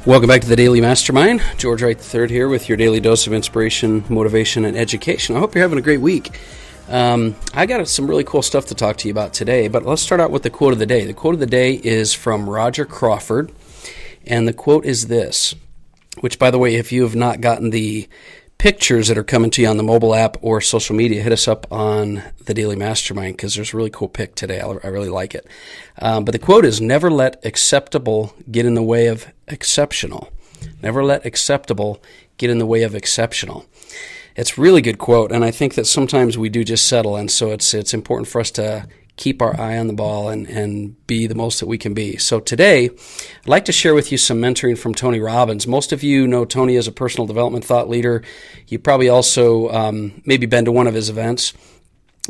Welcome back to the Daily Mastermind. George Wright III here with your daily dose of inspiration, motivation, and education. I hope you're having a great week. I got some really cool stuff to talk to you about today, but let's start out with the quote of the day. The quote of the day is from Roger Crawford, and the quote is this, which, by the way, if you have not gotten the pictures that are coming to you on the mobile app or social media, hit us up on the Daily Mastermind because there's a really cool pic today. I really like it. But the quote is, never let acceptable get in the way of exceptional. Never let acceptable get in the way of exceptional. It's a really good quote, and I think that sometimes we do just settle, and so it's important for us to keep our eye on the ball and be the most that we can be. So today, I'd like to share with you some mentoring from Tony Robbins. Most of you know Tony as a personal development thought leader. You probably also maybe been to one of his events.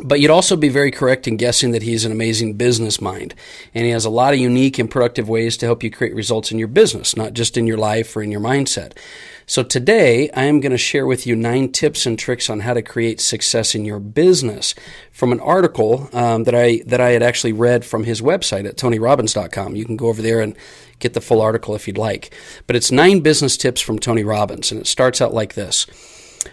But you'd also be very correct in guessing that he's an amazing business mind. And he has a lot of unique and productive ways to help you create results in your business, not just in your life or in your mindset. So today, I am going to share with you 9 tips and tricks on how to create success in your business from an article that I had actually read from his website at TonyRobbins.com. You can go over there and get the full article if you'd like. But it's 9 business tips from Tony Robbins, and it starts out like this.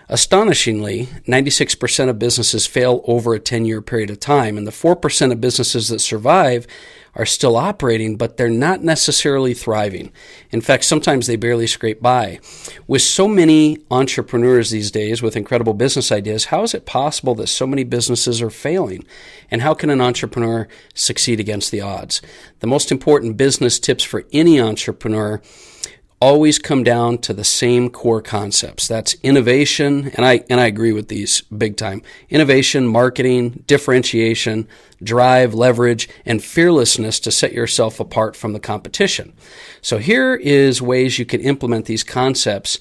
Astonishingly, 96% of businesses fail over a 10-year period of time, and the 4% of businesses that survive are still operating, but they're not necessarily thriving. In fact, sometimes they barely scrape by. With so many entrepreneurs these days with incredible business ideas, how is it possible that so many businesses are failing? And how can an entrepreneur succeed against the odds? The most important business tips for any entrepreneur always come down to the same core concepts. That's innovation, and I agree with these big time. Innovation, marketing, differentiation, drive, leverage, and fearlessness to set yourself apart from the competition. So here is ways you can implement these concepts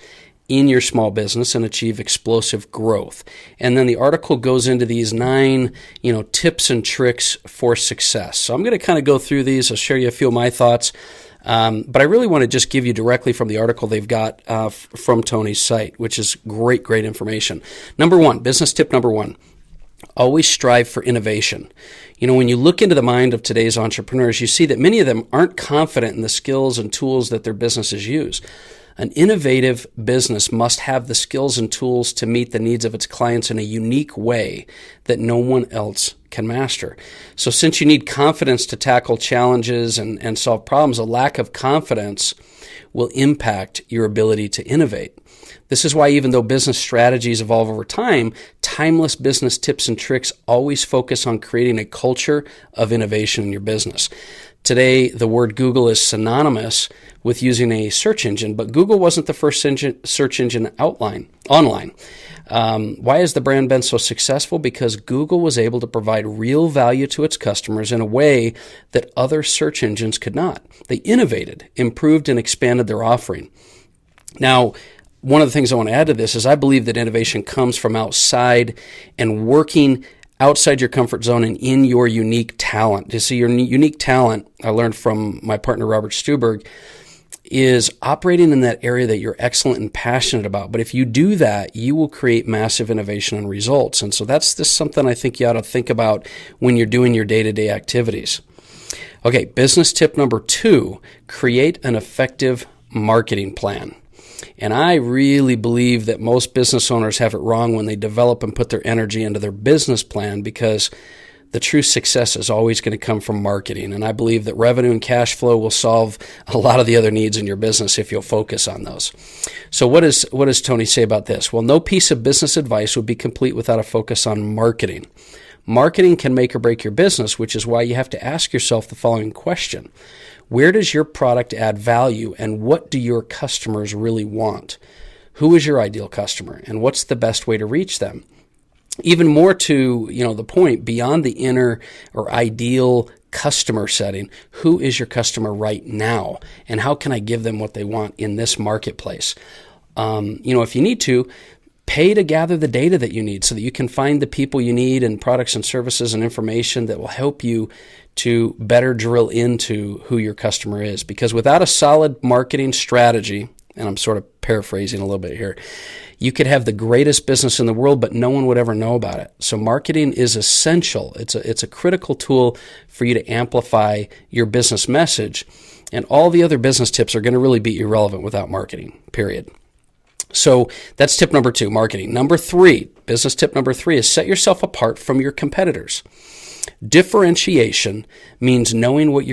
in your small business and achieve explosive growth. And then the article goes into these 9, tips and tricks for success. So I'm going to kind of go through these. I'll share you a few of my thoughts. But I really want to just give you directly from the article they've got from Tony's site, which is great information. Business tip number 1, always strive for innovation. When you look into the mind of today's entrepreneurs, you see that many of them aren't confident in the skills and tools that their businesses use. An innovative business must have the skills and tools to meet the needs of its clients in a unique way that no one else can master. So since you need confidence to tackle challenges and solve problems, a lack of confidence will impact your ability to innovate. This is why even though business strategies evolve over time, timeless business tips and tricks always focus on creating a culture of innovation in your business. Today, the word Google is synonymous with using a search engine, but Google wasn't the first search engine online. Why has the brand been so successful? Because Google was able to provide real value to its customers in a way that other search engines could not. They innovated, improved, and expanded their offering. Now, one of the things I want to add to this is I believe that innovation comes from outside and working outside your comfort zone and in your unique talent. You see, your unique talent, I learned from my partner Robert Stuberg, is operating in that area that you're excellent and passionate about. But if you do that, you will create massive innovation and results. And so that's just something I think you ought to think about when you're doing your day-to-day activities. Okay, business tip number 2, create an effective marketing plan. And I really believe that most business owners have it wrong when they develop and put their energy into their business plan, because the true success is always going to come from marketing. And I believe that revenue and cash flow will solve a lot of the other needs in your business if you'll focus on those. So what does Tony say about this? Well, no piece of business advice would be complete without a focus on marketing. Marketing can make or break your business, which is why you have to ask yourself the following question. Where does your product add value, and what do your customers really want? Who is your ideal customer, and what's the best way to reach them? Even more to the point, beyond the inner or ideal customer setting, who is your customer right now, and how can I give them what they want in this marketplace? If you need to, pay to gather the data that you need so that you can find the people you need and products and services and information that will help you to better drill into who your customer is. Because without a solid marketing strategy, and I'm sort of paraphrasing a little bit here, you could have the greatest business in the world, but no one would ever know about it. So marketing is essential. It's a critical tool for you to amplify your business message. And all the other business tips are going to really be irrelevant without marketing, period. So that's tip number 2, marketing. Number 3, business tip number 3 is set yourself apart from your competitors. Differentiation means knowing what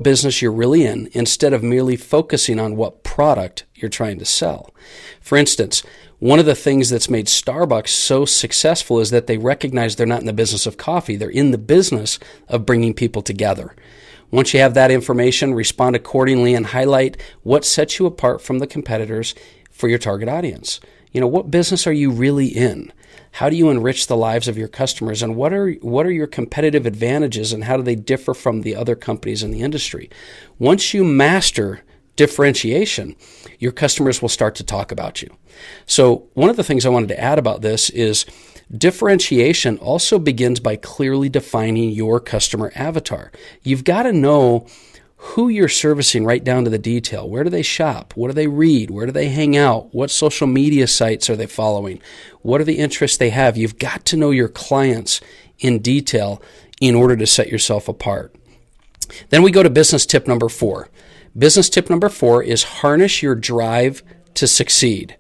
business you're really in, instead of merely focusing on what product you're trying to sell. For instance, one of the things that's made Starbucks so successful is that they recognize they're not in the business of coffee. They're in the business of bringing people together. Once you have that information, respond accordingly and highlight what sets you apart from the competitors for your target audience. What business are you really in? How do you enrich the lives of your customers? And what are your competitive advantages, and how do they differ from the other companies in the industry? Once you master differentiation, your customers will start to talk about you. So one of the things I wanted to add about this is differentiation also begins by clearly defining your customer avatar. You've got to know who you're servicing right down to the detail. Where do they shop? What do they read? Where do they hang out? What social media sites are they following? What are the interests they have? You've got to know your clients in detail in order to set yourself apart. Then we go to business tip number 4. Business tip number 4 is harness your drive to succeed.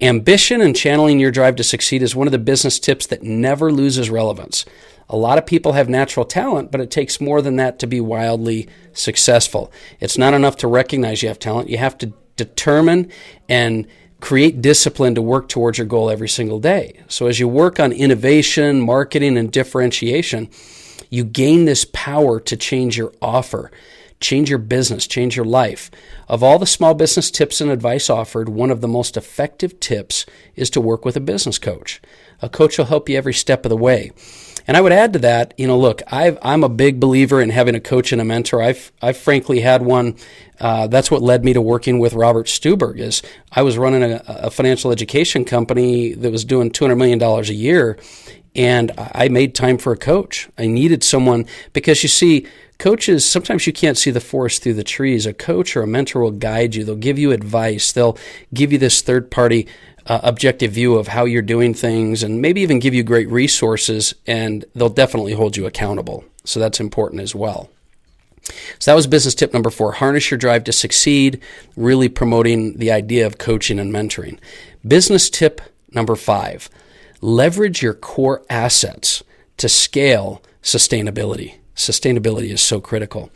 Ambition and channeling your drive to succeed is one of the business tips that never loses relevance. A lot of people have natural talent, but it takes more than that to be wildly successful. It's not enough to recognize you have talent. You have to determine and create discipline to work towards your goal every single day. So as you work on innovation, marketing, and differentiation, you gain this power to change your offer, change your business, change your life. Of all the small business tips and advice offered, one of the most effective tips is to work with a business coach. A coach will help you every step of the way. And I would add to that, look, I'm a big believer in having a coach and a mentor. I've frankly had one. That's what led me to working with Robert Stuberg. Is I was running a financial education company that was doing $200 million a year, and I made time for a coach. I needed someone because, you see, coaches, sometimes you can't see the forest through the trees. A coach or a mentor will guide you. They'll give you advice. They'll give you this third-party objective view of how you're doing things, and maybe even give you great resources, and they'll definitely hold you accountable. So that's important as well. So that was business tip number 4, harness your drive to succeed, really promoting the idea of coaching and mentoring. Business tip number 5, leverage your core assets to scale sustainability. Sustainability is so critical.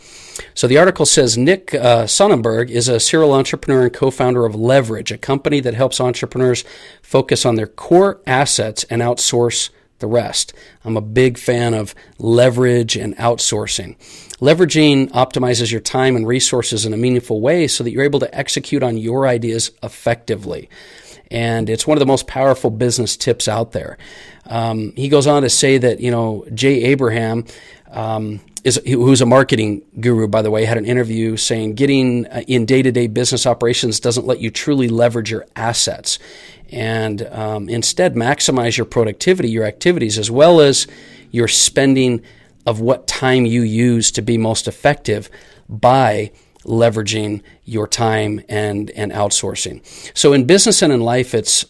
So the article says Nick Sonnenberg is a serial entrepreneur and co-founder of Leverage, a company that helps entrepreneurs focus on their core assets and outsource the rest. I'm a big fan of leverage and outsourcing. Leveraging optimizes your time and resources in a meaningful way so that you're able to execute on your ideas effectively. And it's one of the most powerful business tips out there. He goes on to say that, Jay Abraham, who's a marketing guru, by the way, had an interview saying getting in day-to-day business operations doesn't let you truly leverage your assets. And instead, maximize your productivity, your activities, as well as your spending of what time you use to be most effective by leveraging your time and outsourcing. So in business and in life, it's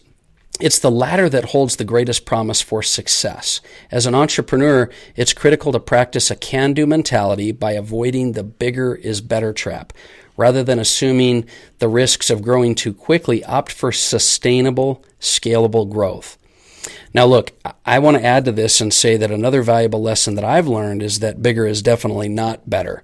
the latter that holds the greatest promise for success. As an entrepreneur, it's critical to practice a can-do mentality by avoiding the bigger is better trap. Rather than assuming the risks of growing too quickly, opt for sustainable, scalable growth. Now look, I want to add to this and say that another valuable lesson that I've learned is that bigger is definitely not better.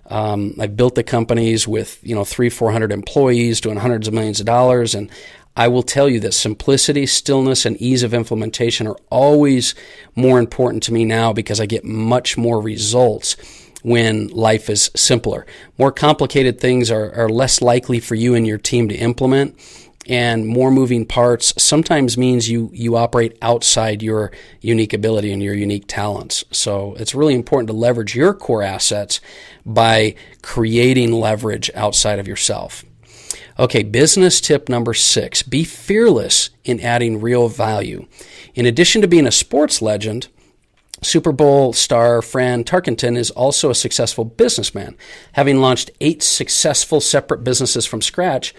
I've built the companies with 300-400 employees doing hundreds of millions of dollars, and I will tell you that simplicity, stillness, and ease of implementation are always more important to me now because I get much more results when life is simpler. More complicated things are less likely for you and your team to implement, and more moving parts sometimes means you operate outside your unique ability and your unique talents. So it's really important to leverage your core assets by creating leverage outside of yourself. Okay, business tip number 6, be fearless in adding real value. In addition to being a sports legend, Super Bowl star Fran Tarkenton is also a successful businessman, having launched 8 successful separate businesses from scratch.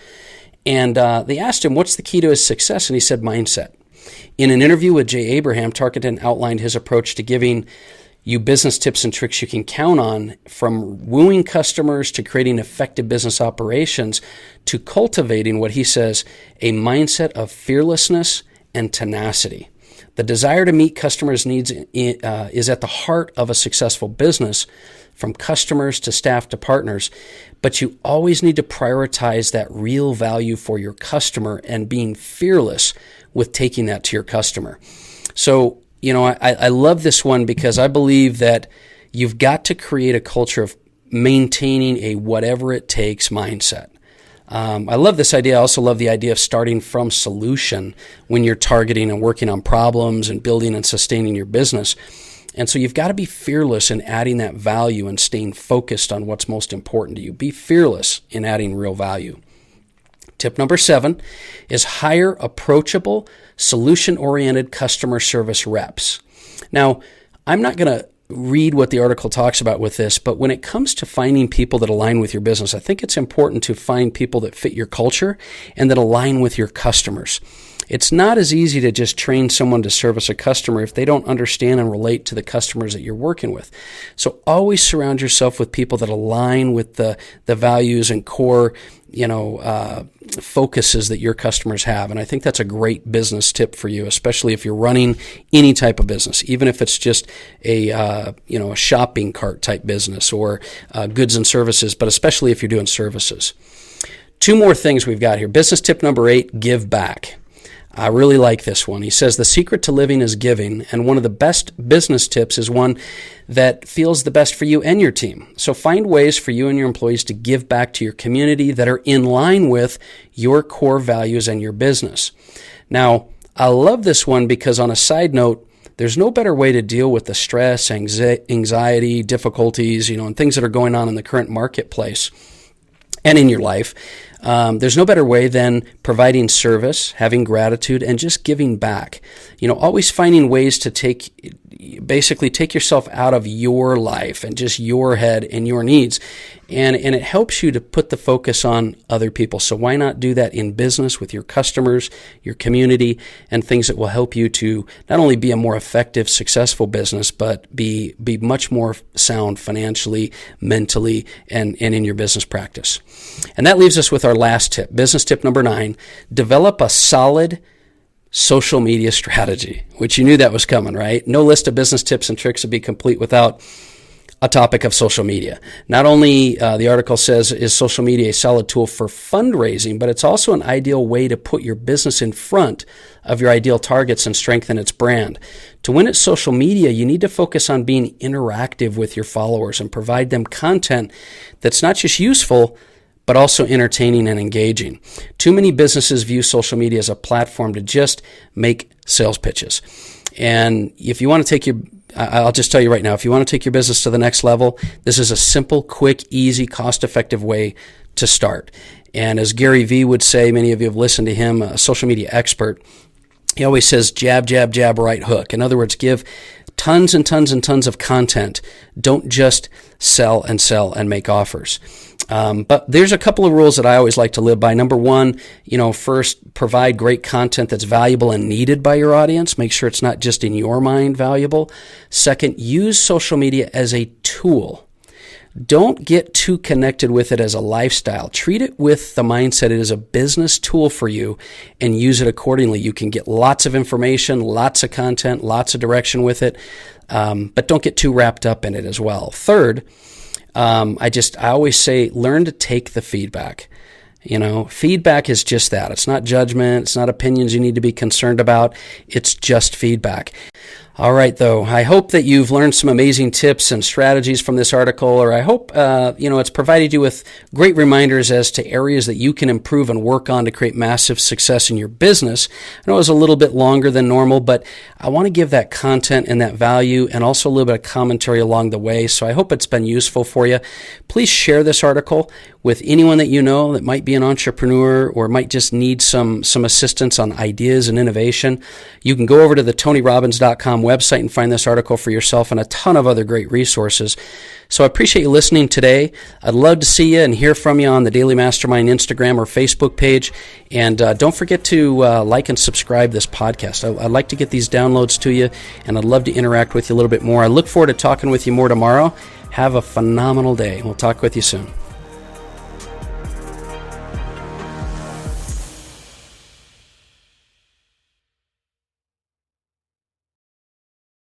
And they asked him, what's the key to his success? And he said, mindset. In an interview with Jay Abraham, Tarkenton outlined his approach to giving you business tips and tricks you can count on, from wooing customers to creating effective business operations to cultivating what he says, a mindset of fearlessness and tenacity. The desire to meet customers' needs is at the heart of a successful business, from customers to staff to partners, but you always need to prioritize that real value for your customer and being fearless with taking that to your customer. So, I love this one because I believe that you've got to create a culture of maintaining a whatever it takes mindset. I love this idea. I also love the idea of starting from solution when you're targeting and working on problems and building and sustaining your business. And so you've got to be fearless in adding that value and staying focused on what's most important to you. Be fearless in adding real value. Tip number 7 is hire approachable, solution-oriented customer service reps. Now, I'm not going to read what the article talks about with this, but when it comes to finding people that align with your business, I think it's important to find people that fit your culture and that align with your customers. It's not as easy to just train someone to service a customer if they don't understand and relate to the customers that you're working with. So always surround yourself with people that align with the values and core, focuses that your customers have. And I think that's a great business tip for you, especially if you're running any type of business, even if it's just a shopping cart type business or goods and services, but especially if you're doing services. 2 more things we've got here. Business tip number 8, give back. I really like this one. He says the secret to living is giving, and one of the best business tips is one that feels the best for you and your team. So find ways for you and your employees to give back to your community that are in line with your core values and your business. Now, I love this one because, on a side note, there's no better way to deal with the stress, anxiety, difficulties, and things that are going on in the current marketplace and in your life. There's no better way than providing service, having gratitude, and just giving back. Always finding ways to take yourself out of your life and just your head and your needs. And it helps you to put the focus on other people. So why not do that in business with your customers, your community, and things that will help you to not only be a more effective, successful business, but be much more sound financially, mentally, and in your business practice. And that leaves us with our last tip, business tip number 9, develop a solid social media strategy, which you knew that was coming, right? No list of business tips and tricks would be complete without a topic of social media. Not only, the article says, is social media a solid tool for fundraising, but it's also an ideal way to put your business in front of your ideal targets and strengthen its brand. To win at social media, you need to focus on being interactive with your followers and provide them content that's not just useful, but also entertaining and engaging. Too many businesses view social media as a platform to just make sales pitches. And if you want to I'll just tell you right now, if you want to take your business to the next level, this is a simple, quick, easy, cost-effective way to start. And as Gary Vee would say, many of you have listened to him, a social media expert, he always says, jab, jab, jab, right hook. In other words, give tons and tons and tons of content. Don't just sell and make offers. But there's a couple of rules that I always like to live by. Number 1, first, provide great content that's valuable and needed by your audience. Make sure it's not just in your mind valuable. Second, use social media as a tool. Don't get too connected with it as a lifestyle. Treat it with the mindset it is a business tool for you and use it accordingly. You can get lots of information, lots of content, lots of direction with it, but don't get too wrapped up in it as well. Third, I always say, learn to take the feedback. Feedback is just that. It's not judgment. It's not opinions you need to be concerned about. It's just feedback. All right, though, I hope that you've learned some amazing tips and strategies from this article, or I hope, it's provided you with great reminders as to areas that you can improve and work on to create massive success in your business. I know it was a little bit longer than normal, but I want to give that content and that value and also a little bit of commentary along the way. So I hope it's been useful for you. Please share this article with anyone that you know that might be an entrepreneur or might just need some assistance on ideas and innovation. You can go over to the TonyRobbins.com website and find this article for yourself and a ton of other great resources. So I appreciate you listening today. I'd love to see you and hear from you on the Daily Mastermind Instagram or Facebook page. And don't forget to like and subscribe this podcast. I'd like to get these downloads to you, and I'd love to interact with you a little bit more. I look forward to talking with you more tomorrow. Have a phenomenal day. We'll talk with you soon.